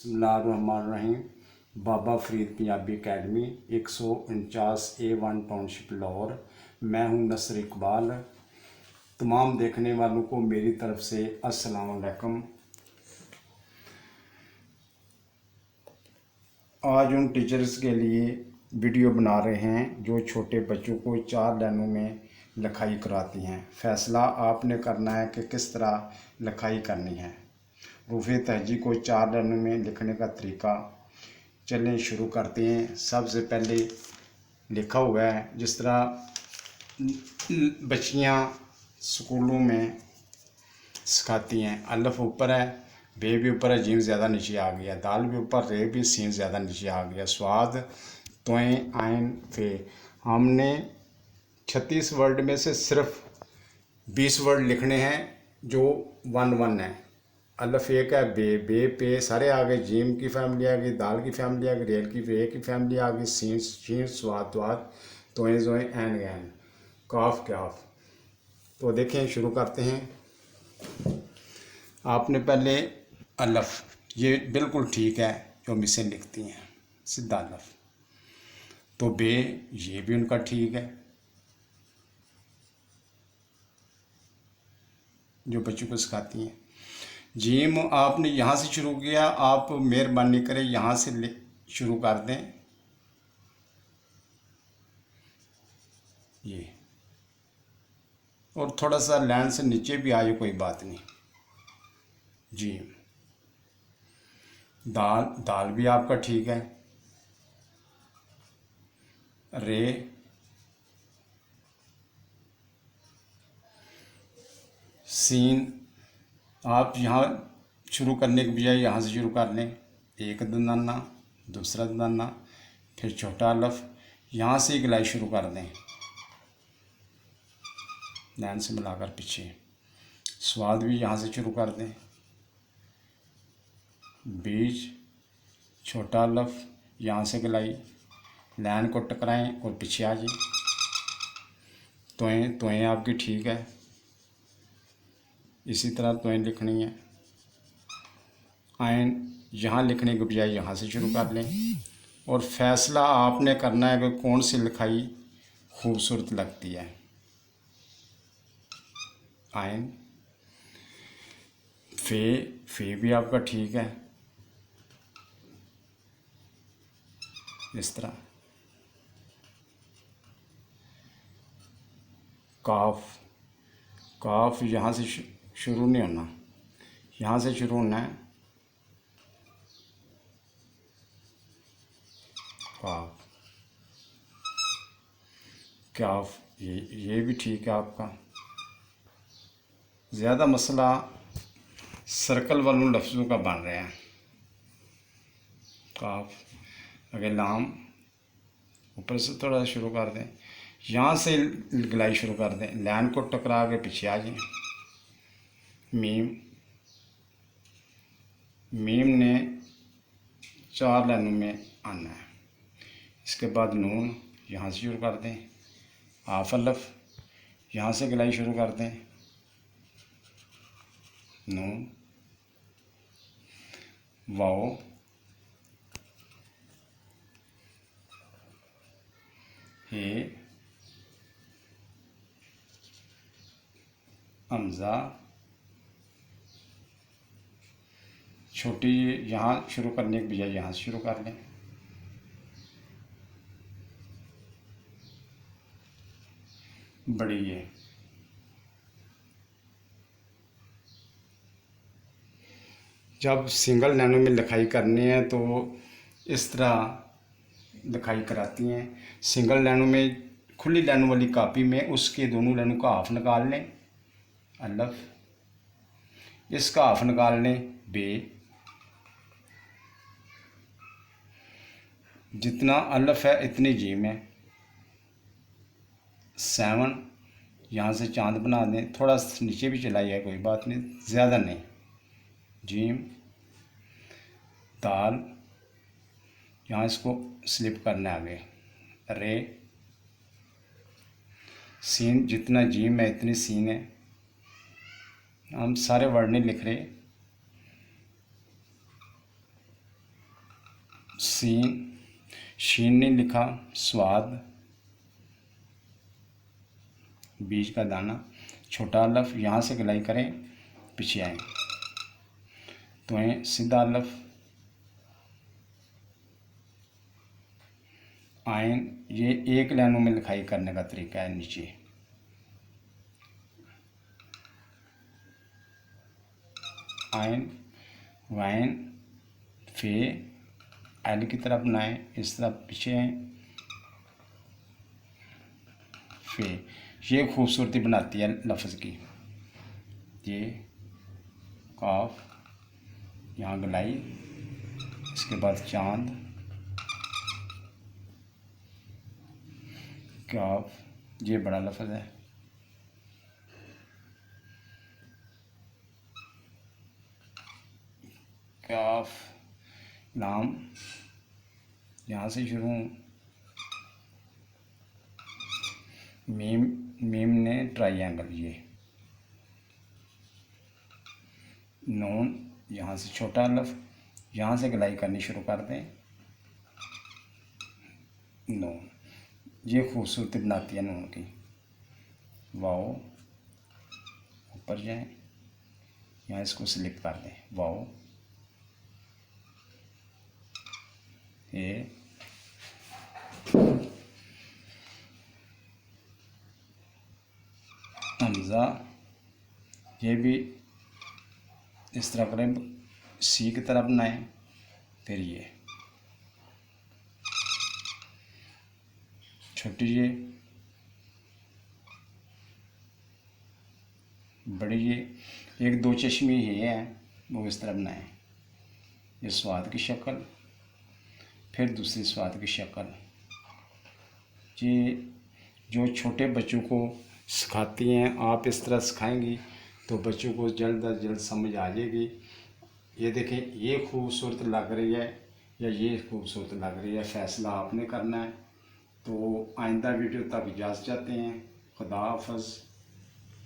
बिस्मिल्लाहिर्रहमानिर्रहीम। Baba Farid Punjabi academy 149A1 township Lahore. मैं हूं नसर इकबाल। तमाम देखने वालों को मेरी तरफ से अस्सलाम वालेकुम। आज उन टीचर्स के लिए वीडियो बना रहे हैं जो छोटे बच्चों को 4 लाइनों में लिखाई कराती हैं। फ़ैसला आपने करना है कि किस तरह लिखाई करनी है। रूफ़े तहजी को 4 लाइनों में लिखने का तरीका, चलें शुरू करते हैं। सबसे पहले लिखा हुआ है जिस तरह बच्चियाँ स्कूलों में सिखाती हैं। अलिफ ऊपर है, बे भी ऊपर है, जीम ज़्यादा नीचे आ गया, दाल भी ऊपर, रे भी, सीन ज़्यादा नीचे आ गया, स्वाद, तोएं, आइन, फे। हमने 36 वर्ड में से सिर्फ 20 वर्ड लिखने हैं जो 1-1 है। अलिफ एक है, बे पे सारे आ गए, जीम की फैमिली आ गई, दाल की फैमिली आ गई, रेल की रे की फैमिली आ गई, सीन शीन, स्वाद द्वाद, तोएं जोएं, ऐन गैन, काफ क्याफ। तो देखें शुरू करते हैं। आपने पहले अलिफ, ये बिल्कुल ठीक है जो मिसें लिखती हैं, सीधा अलिफ। तो बे, ये भी उनका ठीक है जो बच्चों को सिखाती हैं। जीम आपने यहाँ से शुरू किया, आप मेहरबानी करें यहाँ से शुरू कर दें। ये और थोड़ा सा लाइन से नीचे भी आए, कोई बात नहीं। जीम, दाल भी आपका ठीक है। रे, सीन आप यहाँ शुरू करने के बजाय यहाँ से शुरू कर लें। एक दंदाना, दूसरा दंदाना, फिर छोटा अलिफ, यहाँ से एक लाई शुरू कर दें, लाइन से मिलाकर पीछे। स्वाद भी यहाँ से शुरू कर दें, बीज, छोटा अलिफ, यहाँ से गिलाई, लाइन को टकराएं और पीछे आ जाए। तोएं आपकी ठीक है, इसी तरह तोएं लिखनी है। आयन यहाँ लिखने के बजाय यहाँ से शुरू कर लें। और फ़ैसला आपने करना है कि कौन सी लिखाई खूबसूरत लगती है। आयन, फे भी आपका ठीक है, इस तरह। काफ यहाँ से शुरू नहीं होना, यहाँ से शुरू होना है। काफ, क्याफ, ये भी ठीक है आपका। ज़्यादा मसला सर्कल वालों लफ्ज़ों का बन रहा है। काफ, अगर लाम ऊपर से थोड़ा सा शुरू कर दें, यहाँ से गिलाई शुरू कर दें, लाइन को टकरा के पीछे आ जाएं। मीम ने 4 लाइनों में आना है। इसके बाद नून, यहाँ से शुरू कर दें। हाफ अलिफ, यहाँ से गिलाई शुरू कर दें, नून, वाओ, हे, हमज़ा, छोटी यहाँ शुरू करने के बजाय यहाँ से शुरू कर लें। बड़ी ये, जब सिंगल लाइनों में लिखाई करनी है तो इस तरह लिखाई कराती हैं। सिंगल लाइनों में, खुली लाइनों वाली कापी में उसके दोनों लाइनों का हाफ निकाल लें, अलिफ, इसका हाफ निकाल लें, बे। जितना अलिफ है इतनी जीम है। 7, यहाँ से चांद बना दें, थोड़ा नीचे भी चलाइए, कोई बात नहीं, ज़्यादा नहीं। जीम, दाल, यहाँ इसको स्लिप करना है आगे, रे, सीन, जितना जीम है इतनी सीन है। हम सारे वर्ड नहीं लिख रहे। सीन, शीन नहीं लिखा, स्वाद, बीज का दाना, छोटा अलफ, यहाँ से गलाई करें, पीछे आए, तो सीधा अलफ, आयन, ये एक लाइनों में लिखाई करने का तरीका है। नीचे आयन, वाइन, फे, एल की तरफ बनाएं, इस तरफ पीछे आए, फे, ये खूबसूरती बनाती है लफ्ज़ की। ये काफ, यहाँ गलाई, इसके बाद चांद, काफ, ये बड़ा लफ्ज़ है, काफ, लाम, यहाँ से शुरू, मीम, मीम ने ट्राइंगल, ये नून, यहाँ से छोटा अलफ, यहाँ से गलाई करनी शुरू कर दें, नून, ये खूबसूरती बनाती है नून की। वाओ, ऊपर जाएं, यहाँ इसको स्लिप कर दें, वाओ, ये हमज़ा, ये भी इस तरह करें, सी की तरफ बनाएं, फिर ये छोटी, ये बड़ी, ये एक दो चश्मे ये हैं, वो इस तरह बनाएं, ये स्वाद की शक्ल, फिर दूसरी स्वाद की शक्ल। ये जो छोटे बच्चों को सिखाती हैं, आप इस तरह सिखाएंगी तो बच्चों को जल्द अज जल्द समझ आ जाएगी। ये देखें, ये खूबसूरत लग रही है या ये खूबसूरत लग रही है, फ़ैसला आपने करना है। तो आइंदा वीडियो तक इजाज़त चाहते हैं। खुदा हाफ़िज़।